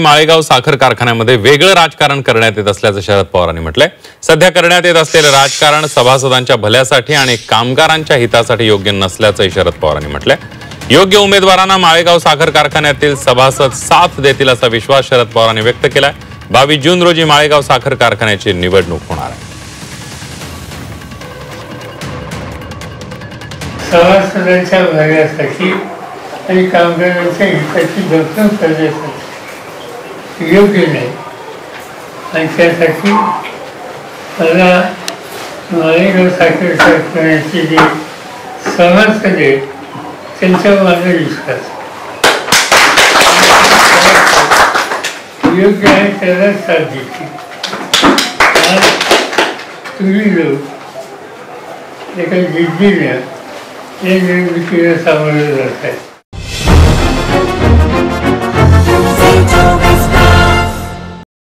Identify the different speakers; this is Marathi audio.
Speaker 1: माळेगाव साखर कारखान्यामध्ये वेगळं राजकारण करण्यात येत असल्याचं शरद पवारांनी म्हटलंय। सध्या करण्यात येत असलेलं राजकारण सभासदांच्या भल्यासाठी आणि कामगारांच्या हितासाठी योग्य नसल्याचंही शरद पवारांनी म्हटलंय। योग्य उमेदवारांना माळेगाव साखर कारखान्यातील सभासद साथ देतील असा विश्वास शरद पवारांनी व्यक्त केलाय। 22 जून रोजी माळेगाव साखर कारखान्याची निवडणूक होणार आहे।
Speaker 2: सभासदांच्या भल्यासाठी आणि कामगारांच्या हिताची जपणूक करण्यासाठी योग्य नाही आणि त्यासाठी मला माळेगाव साखर कारखान्याचे जे सभासद आहेत त्यांच्यावर माझा विश्वास योग्य आहे त्याला साथ देते। आज तुम्ही लोक एका जिद्दीने या निवडणुकीला सामोरे जात आहेत।